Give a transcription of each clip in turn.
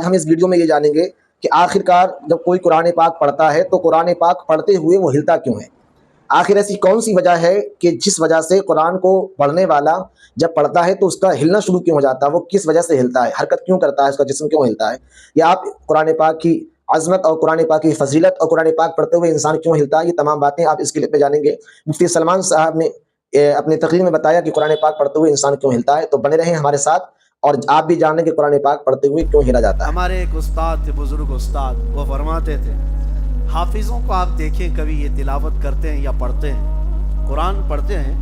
ہم اس ویڈیو میں یہ جانیں گے کہ آخرکار جب کوئی قرآن پاک پڑھتا ہے تو قرآن پاک پڑھتے ہوئے وہ ہلتا کیوں ہے؟ آخر ایسی کون سی وجہ ہے کہ جس وجہ سے قرآن کو پڑھنے والا جب پڑھتا ہے تو اس کا ہلنا شروع کیوں ہو جاتا ہے؟ وہ کس وجہ سے ہلتا ہے، حرکت کیوں کرتا ہے، اس کا جسم کیوں ہلتا ہے؟ یا آپ قرآن پاک کی عظمت اور قرآن پاک کی فضیلت اور قرآن پاک پڑھتے ہوئے انسان کیوں ہلتا ہے، یہ تمام باتیں آپ اس کلپ میں جانیں گے۔ مفتی سلمان صاحب نے اپنی تقریر میں بتایا کہ قرآن پاک پڑھتے ہوئے انسان کیوں ہلتا ہے، تو بنے رہیں ہمارے ساتھ اور آپ بھی جانیں کہ قرآن پاک پڑھتے ہوئے کیوں ہلا جاتا ہے۔ ہمارے ایک استاد تھے، بزرگ استاد، وہ فرماتے تھے حافظوں کو آپ دیکھیں کبھی یہ تلاوت کرتے ہیں یا پڑھتے ہیں، قرآن پڑھتے ہیں،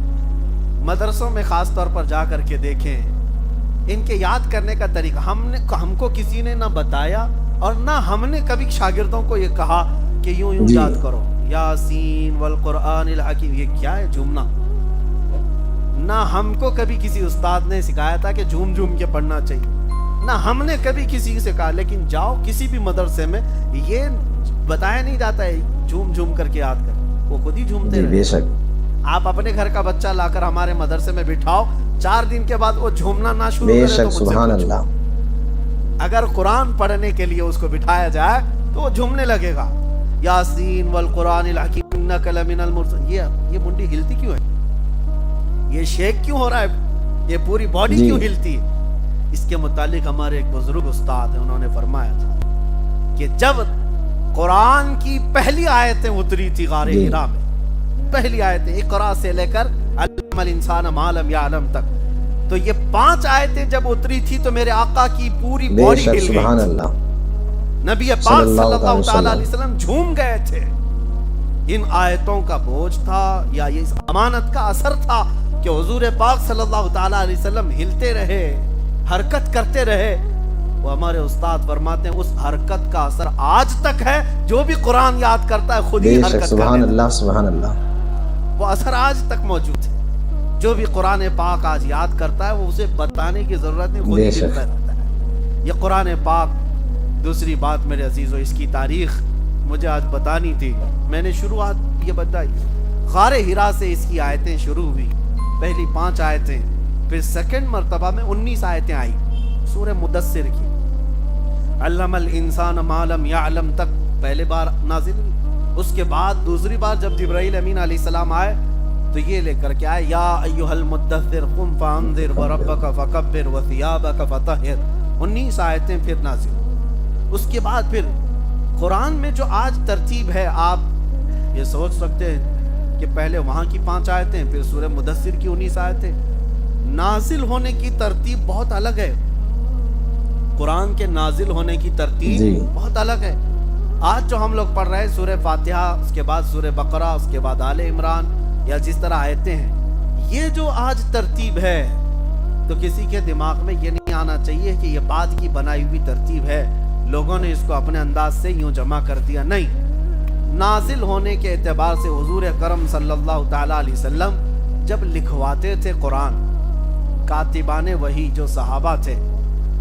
مدرسوں میں خاص طور پر جا کر کے دیکھیں ان کے یاد کرنے کا طریقہ ہم کو کسی نے نہ بتایا اور نہ ہم نے کبھی شاگردوں کو یہ کہا کہ یوں یاد کرو یاسین والقرآن الحکیم، یہ کیا ہے جھومنا؟ نہ ہم کو کبھی کسی استاد نے سکھایا تھا کہ جھوم جھوم کے پڑھنا چاہیے، نہ ہم نے کبھی کسی سے کہا، لیکن جاؤ کسی بھی مدرسے میں یہ بتایا نہیں جاتا ہے جھوم جھوم کر کے یاد کر، وہ خود ہی جھومتے رہے۔ بے شک آپ اپنے گھر کا بچہ لا کر ہمارے مدرسے میں بٹھاؤ، 4 دن کے بعد وہ جھومنا نہ شروع کرے تو مجھ سے سبحان پوچھو۔ اللہ۔ اگر قرآن پڑھنے کے لیے اس کو بٹھایا جائے تو وہ جھومنے لگے گا، یاسین والقرآن الحکیم انک لمن المرسلین، یہ منڈی ہلتی کیوں ہے؟ یہ شیک کیوں ہو رہا ہے؟ یہ پوری باڈی کیوں ہلتی ہے؟ اس کے متعلق ہمارے ایک بزرگ استاد ہیں، انہوں نے فرمایا تھا کہ جب قرآن کی پہلی آیتیں اتری تھی غار حرا میں، پہلی آیتیں اقرا سے لے کر علم الانسان ما لم یعلم تک، تو یہ 5 آیتیں جب اتری تھی تو میرے آقا کی پوری باڈی ہل گئی، سبحان اللہ، نبی پاک صلی اللہ تعالی علیہ وسلم جھوم گئے تھے۔ ان آیتوں کا بوجھ تھا یا یہ امانت کا اثر تھا کہ حضور پاک صلی اللہ تعالی علیہ وسلم ہلتے رہے، حرکت کرتے رہے۔ وہ ہمارے استاد فرماتے ہیں اس حرکت کا اثر آج تک ہے، جو بھی قرآن یاد کرتا ہے خود ہی حرکت کرتا ہے۔ سبحان اللہ، سبحان اللہ۔ وہ اثر آج تک موجود ہے، جو بھی قرآن پاک آج یاد کرتا ہے وہ اسے بتانے کی ضرورت نہیں، خود ہی ہلتا رہتا ہے۔ یہ قرآن پاک، دوسری بات میرے عزیزو، اس کی تاریخ مجھے آج بتانی تھی، میں نے شروعات یہ بتائی، غار حرا سے اس کی آیتیں شروع ہوئی، پہلی 5 آیتیں، پھر سیکنڈ مرتبہ میں 19 آیتیں آئی سورہ مدثر کی، علم الانسان ما لم یعلم تک پہلے بار نازل ہوئی۔ اس کے بعد دوسری بار جب جبرائیل امین علیہ السلام آئے تو یہ لے کر کے آئے یا ایھا المدثر قم فانذر وربک فکبر وثیابک فطہر، 19 آیتیں پھر نازل۔ اس کے بعد پھر قرآن میں جو آج ترتیب ہے، آپ یہ سوچ سکتے ہیں کہ پہلے وہاں کی 5 آیتیں، پھر سورہ مدثر کی 19 آیتیں، نازل ہونے کی ترتیب بہت الگ ہے، قرآن کے نازل ہونے کی ترتیب بہت الگ ہے۔ آج جو ہم لوگ پڑھ رہے ہیں سورہ فاتحہ، اس کے بعد سورہ بقرہ، اس کے بعد آل عمران، یا جس طرح آیتیں ہیں، یہ جو آج ترتیب ہے تو کسی کے دماغ میں یہ نہیں آنا چاہیے کہ یہ بعد کی بنائی ہوئی ترتیب ہے، لوگوں نے اس کو اپنے انداز سے یوں جمع کر دیا، نہیں۔ نازل ہونے کے اعتبار سے حضور اکرم صلی اللہ تعالی علیہ وسلم جب لکھواتے تھے قرآن، کاتبان وحی جو صحابہ تھے،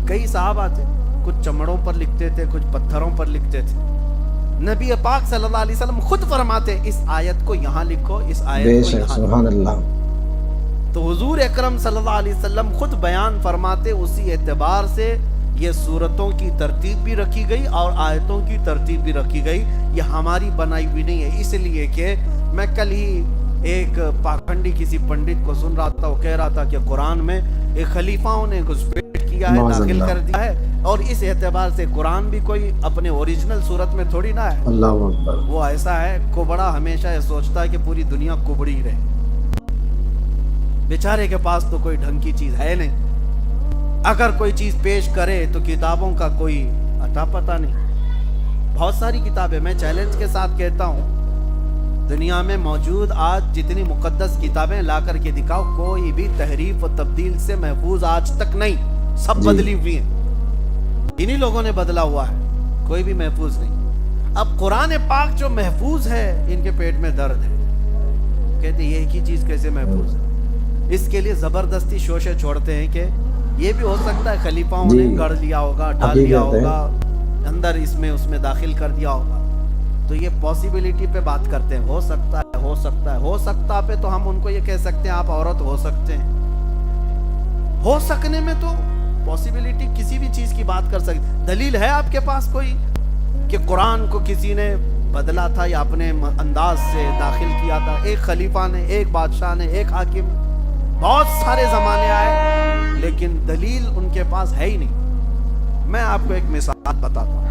کئی صحابہ تھے، کچھ چمڑوں پر لکھتے تھے، کچھ پتھروں پر لکھتے تھے، نبی پاک صلی اللہ علیہ وسلم خود فرماتے اس آیت کو یہاں لکھو، اس آیت کو یہاں، سبحان اللہ۔ تو حضور اکرم صلی اللہ علیہ وسلم خود بیان فرماتے، اسی اعتبار سے یہ سورتوں کی ترتیب بھی رکھی گئی اور آیتوں کی ترتیب بھی رکھی گئی، یہ ہماری بنائی ہوئی نہیں ہے۔ اس لیے کہ میں کل ہی ایک پاکھنڈی کسی پنڈت کو سن رہا تھا، وہ کہہ رہا تھا کہ قرآن میں ایک خلیفاؤں نے گھسپیٹ کیا ہے، داخل کر دیا ہے، اور اس اعتبار سے قرآن بھی کوئی اپنے اوریجنل صورت میں تھوڑی نہ ہے، اللہ اکبر۔ وہ ایسا ہے، کوبڑا ہمیشہ یہ سوچتا ہے کہ پوری دنیا کوبڑی رہے، بیچارے کے پاس تو کوئی ڈھنگ کی چیز ہے نہیں، اگر کوئی چیز پیش کرے تو کتابوں کا کوئی اتا پتہ نہیں۔ بہت ساری کتابیں، میں چیلنج کے ساتھ کہتا ہوں، دنیا میں موجود آج جتنی مقدس کتابیں لا کر کے دکھاؤ، کوئی بھی تحریف و تبدیل سے محفوظ آج تک نہیں، سب بدلی ہوئی ہیں، انہی لوگوں نے بدلا ہوا ہے، کوئی بھی محفوظ نہیں۔ اب قرآن پاک جو محفوظ ہے، ان کے پیٹ میں درد ہے، کہتے یہ ایک ہی چیز کیسے محفوظ ہے؟ اس کے لیے زبردستی شوشے چھوڑتے ہیں کہ یہ بھی ہو سکتا ہے خلیفاؤں نے گڑ لیا ہوگا، ڈال لیا ہوگا اندر، اس میں داخل کر دیا ہوگا، تو یہ پاسیبلٹی پہ بات کرتے ہیں، ہو سکتا ہے، ہو سکتا ہے، ہو سکتا پہ تو ہم ان کو یہ کہہ سکتے ہیں آپ عورت ہو سکتے ہیں، ہو سکنے میں تو پاسبلٹی کسی بھی چیز کی بات کر سکتے. دلیل ہے آپ کے پاس کوئی کہ قرآن کو کسی نے بدلا تھا یا اپنے انداز سے داخل کیا تھا؟ ایک خلیفہ نے، ایک بادشاہ نے، ایک حاکم، بہت سارے زمانے آئے لیکن دلیل ان کے پاس ہے ہی نہیں. میں آپ کو ایک مثال بتاتا ہوں.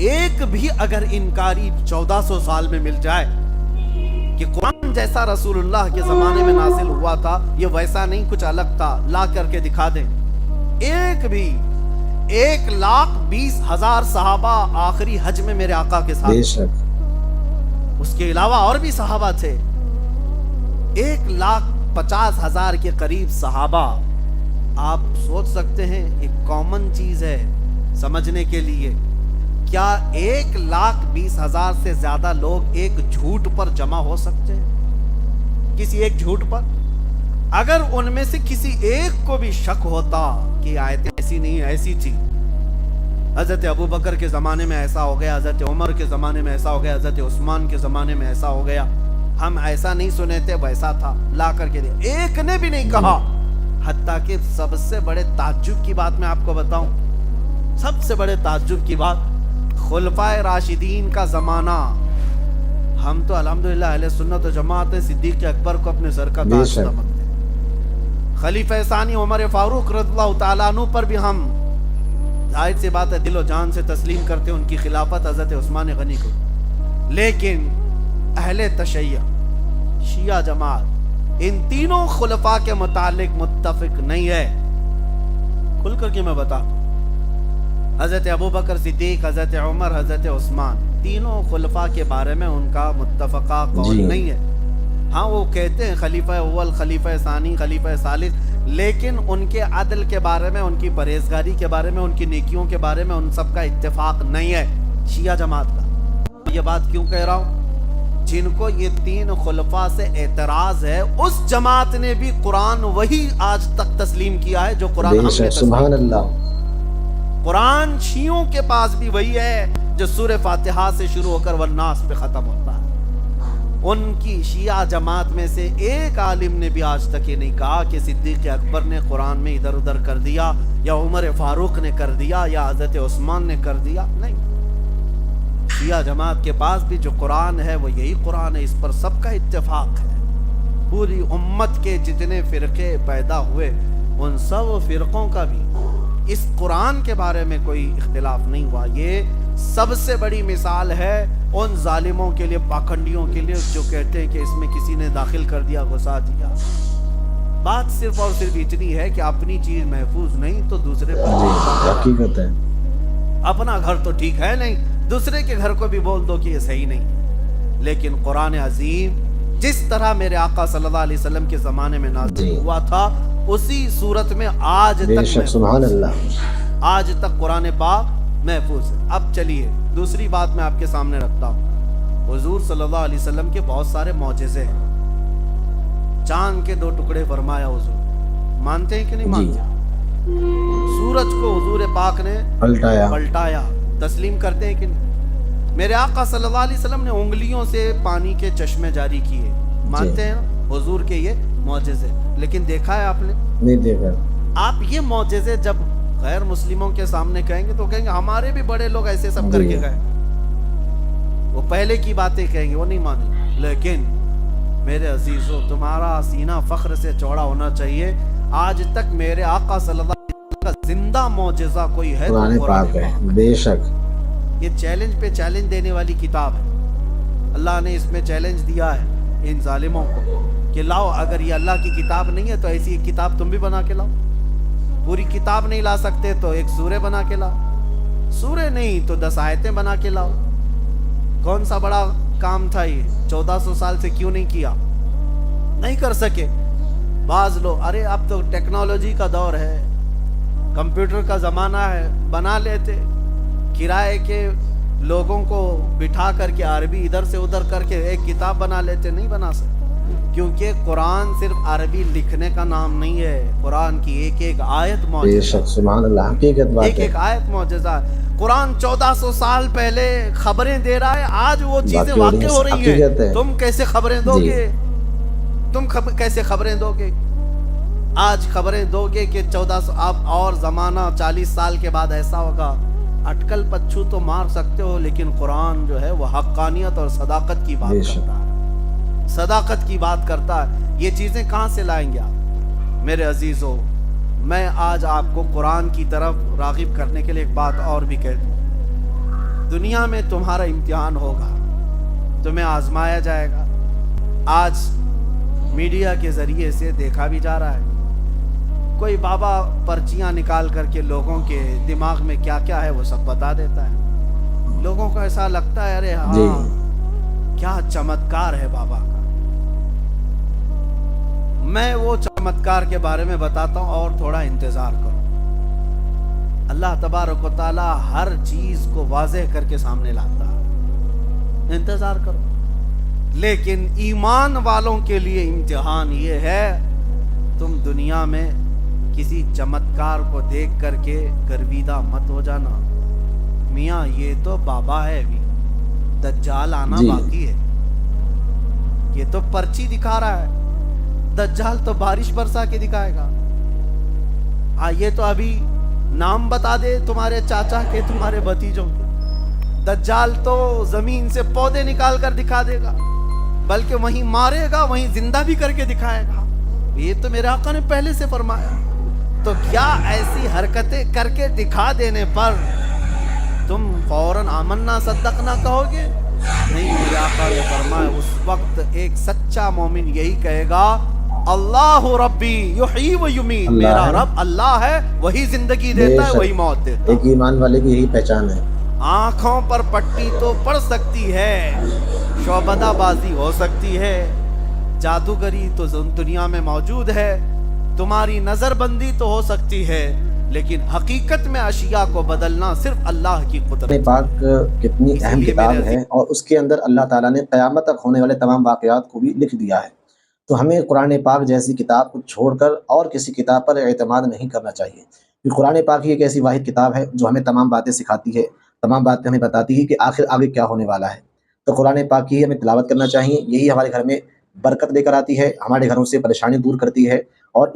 ایک بھی اگر انکاری 1400 سال میں مل جائے کہ قرآن جیسا رسول اللہ کے زمانے میں نازل ہوا تھا، یہ ویسا نہیں کچھ الگ تھا، لا کر کے دکھا دیں. ایک بھی 1,20,000 صحابہ آخری حج میں میرے آقا کے ساتھ، اس کے علاوہ اور بھی صحابہ تھے. 1,50,000 کے قریب صحابہ. آپ سوچ سکتے ہیں ایک کامن چیز ہے سمجھنے کے لیے، کیا 1,20,000 سے زیادہ لوگ ایک جھوٹ پر جمع ہو سکتے ہیں؟ کسی ایک جھوٹ پر. اگر ان میں سے کسی ایک کو بھی شک ہوتا کہ آیتیں ایسی نہیں ایسی تھی، حضرت ابوبکر کے زمانے میں ایسا ہو گیا، حضرت عمر کے زمانے میں ایسا ہو گیا، حضرت عثمان کے زمانے میں ایسا ہو گیا، ہم ایسا نہیں سنے تھے، ویسا تھا، لا کر کے دے. ایک نے بھی نہیں کہا. حتیٰ کہ سب سے بڑے تعجب کی بات میں آپ کو بتاؤں، سب سے بڑے تعجب کی بات، خلفائے راشدین کا زمانہ. ہم تو الحمدللہ اہل سنت و جماعت صدیق اکبر کو اپنے سر کا تاج سمجھتے ہیں. خلیفہ ثانی عمر فاروق رضی اللہ تعالیٰ عنہ پر بھی ہم ظاہر سی بات ہے دل و جان سے تسلیم کرتے ہیں ان کی خلافت حضرت عثمان غنی کو. لیکن اہل تشیع، شیعہ جماعت ان تینوں خلفاء کے متعلق متفق نہیں ہے. کھل کر کے میں بتا، حضرت ابوبکر صدیق، حضرت عمر، حضرت عثمان، تینوں خلفاء کے بارے میں ان کا متفقہ قول نہیں ہے. ہاں وہ کہتے ہیں خلیفہ اول، خلیفہ ثانی، خلیفہ ثالث، لیکن ان کے عدل کے بارے میں، ان کی پرہیزگاری کے بارے میں، ان کی نیکیوں کے بارے میں ان سب کا اتفاق نہیں ہے شیعہ جماعت کا. یہ بات کیوں کہہ رہا ہوں؟ جن کو یہ تین خلفاء سے اعتراض ہے، اس جماعت نے بھی قرآن وہی آج تک تسلیم کیا ہے جو قرآن ہم نے تسلیم. سبحان اللہ. قرآن شیعوں کے پاس بھی وہی ہے جو سورہ فاتحہ سے شروع ہو کر والناس پہ ختم ہوتا ہے. ان کی شیعہ جماعت میں سے ایک عالم نے بھی آج تک یہ نہیں کہا کہ صدیق اکبر نے قرآن میں ادھر ادھر کر دیا، یا عمر فاروق نے کر دیا، یا حضرت عثمان نے کر دیا. نہیں، شیعہ جماعت کے پاس بھی جو قرآن ہے وہ یہی قرآن ہے. اس پر سب کا اتفاق ہے. پوری امت کے جتنے فرقے پیدا ہوئے ان سب فرقوں کا بھی اس قرآن کے بارے میں کوئی اختلاف نہیں ہوا. یہ سب سے بڑی مثال ہے ان ظالموں کے لیے، پاکھنڈیوں کے لیے جو کہتے ہیں کہ اس میں کسی نے داخل کر دیا، گھسا دیا. بات صرف اور صرف اتنی ہے کہ اپنی چیز محفوظ نہیں تو دوسرے پر حقیقت ہے. اپنا گھر تو ٹھیک ہے نہیں، دوسرے کے گھر کو بھی بول دو کہ یہ صحیح نہیں. لیکن قرآن عظیم جس طرح میرے آقا صلی اللہ علیہ وسلم کے زمانے میں نازل ہوا تھا اسی صورت میں آج تک سبحان اللہ، آج تک قرآن پاک محفوظ ہے. اب چلیے دوسری بات میں آپ کے سامنے رکھتا ہوں. حضور صلی اللہ علیہ وسلم کے بہت سارے معجزے ہیں. چاند کے 2 ٹکڑے فرمایا حضور، مانتے ہیں کہ نہیں مانتے؟ سورج کو حضور پاک نے پلٹایا، تسلیم کرتے ہیں کہ نہیں؟ میرے آقا صلی اللہ علیہ وسلم نے انگلیوں سے پانی کے چشمے جاری کیے، مانتے ہیں حضور کے یہ معجزے. لیکن دیکھا ہے آپ نے؟ نہیں دیکھا. آپ یہ معجزے جب غیر مسلموں کے سامنے کہیں گے تو کہیں گے ہمارے بھی بڑے لوگ ایسے سب کر کے گئے. وہ پہلے کی باتیں کہیں گے، وہ نہیں مانیں. لیکن میرے عزیزو، تمہارا سینہ فخر سے چوڑا ہونا چاہیے. آج تک میرے آقا صلی اللہ علیہ وسلم کا زندہ معجزہ کوئی ہے تو قرآن پاک ہے. بے شک یہ چیلنج پہ چیلنج دینے والی کتاب ہے. اللہ نے اس میں چیلنج دیا ہے ان ظالموں کو کہ لاؤ، اگر یہ اللہ کی کتاب نہیں ہے تو ایسی ایک کتاب تم بھی بنا کے لاؤ. پوری کتاب نہیں لا سکتے تو ایک سورہ بنا کے لاؤ، سورہ نہیں تو 10 آیتیں بنا کے لاؤ. کون سا بڑا کام تھا یہ؟ 1400 سال سے کیوں نہیں کیا؟ نہیں کر سکے. بعض لوگ ارے اب تو ٹیکنالوجی کا دور ہے، کمپیوٹر کا زمانہ ہے، بنا لیتے. کرائے کے لوگوں کو بٹھا کر کے عربی ادھر سے ادھر کر کے ایک کتاب بنا لیتے. نہیں بنا سکتے، کیونکہ قرآن صرف عربی لکھنے کا نام نہیں ہے. قرآن کی ایک ایک آیت معجزہ. سبحان اللہ، حقیقت بات ہے. ایک ایک آیت معجزہ ہے. قرآن 1400 سال پہلے خبریں دے رہا ہے، آج وہ چیزیں واقع ہو رہی ہیں. تم کیسے خبریں دو گے؟ تم کیسے خبریں دو گے؟ آج خبریں دو گے کہ 1400 اب اور زمانہ 40 سال کے بعد ایسا ہوگا، اٹکل پچھو تو مار سکتے ہو، لیکن قرآن جو ہے وہ حقانیت اور صداقت کی بات کرتا ہے، صداقت کی بات کرتا ہے۔ یہ چیزیں کہاں سے لائیں گے آپ؟ میرے عزیزو، میں آج آپ کو قرآن کی طرف راغب کرنے کے لیے ایک بات اور بھی کہہ دوں۔ دنیا میں تمہارا امتحان ہوگا، تمہیں آزمایا جائے گا۔ آج میڈیا کے ذریعے سے دیکھا بھی جا رہا ہے، کوئی بابا پرچیاں نکال کر کے لوگوں کے دماغ میں کیا کیا ہے وہ سب بتا دیتا ہے۔ لوگوں کو ایسا لگتا ہے ارے ہاں کیا چمتکار ہے بابا کا۔ میں وہ چمتکار کے بارے میں بتاتا ہوں، اور تھوڑا انتظار کرو۔ اللہ تبارک و تعالی ہر چیز کو واضح کر کے سامنے لاتا ہے، انتظار کرو۔ لیکن ایمان والوں کے لیے امتحان یہ ہے، تم دنیا میں کسی چمتکار کو دیکھ کر کے گرویدہ مت ہو جانا، میاں یہ تو بابا ہے، بھی دجال آنا باقی ہے، یہ تو پرچی دکھا رہا ہے، دجال تو بارش برسا کے دکھائے گا۔ یہ تو ابھی نام بتا دے تمہارے چاچا کے، تمہارے بھتیجوں کے، دجال تو زمین سے پودے نکال کر دکھا دے گا، بلکہ وہیں مارے گا، وہیں زندہ بھی کر کے دکھائے گا۔ یہ تو میرے آقا نے پہلے سے فرمایا۔ تو کیا ایسی حرکتیں کر کے دکھا دینے پر تم فوراً آمنا صدقنا کہو گے؟ نہیں، میرے آقا نے فرمایا اس وقت ایک سچا مومن یہی کہے گا، اللہ ربی یحیی و یمیت، میرا رب اللہ ہے، وہی زندگی دیتا ہے، وہی موت دیتا ہے۔ ایک ایمان والے کی یہی پہچان ہے۔ آنکھوں پر پٹی تو پڑ سکتی ہے، شعبدہ بازی ہو سکتی ہے، جادوگری تو دنیا میں موجود ہے، تمہاری نظر بندی تو ہو سکتی ہے، لیکن حقیقت میں اشیاء کو بدلنا صرف اللہ کی قدرت ہے۔ پاک کتنی اہم کتاب ہے، اور اس کے اندر اللہ تعالیٰ نے قیامت تک ہونے والے تمام واقعات کو بھی لکھ دیا ہے۔ تو ہمیں قرآن پاک جیسی کتاب کو چھوڑ کر اور کسی کتاب پر اعتماد نہیں کرنا چاہیے، کیونکہ قرآن پاک ہی ایک ایسی واحد کتاب ہے جو ہمیں تمام باتیں سکھاتی ہے، تمام باتیں ہمیں بتاتی ہے کہ آخر آگے کیا ہونے والا ہے۔ تو قرآن پاک کی ہمیں تلاوت کرنا چاہیے، یہی ہمارے گھر میں برکت لے کر آتی ہے، ہمارے گھروں سے پریشانی دور کرتی ہے، اور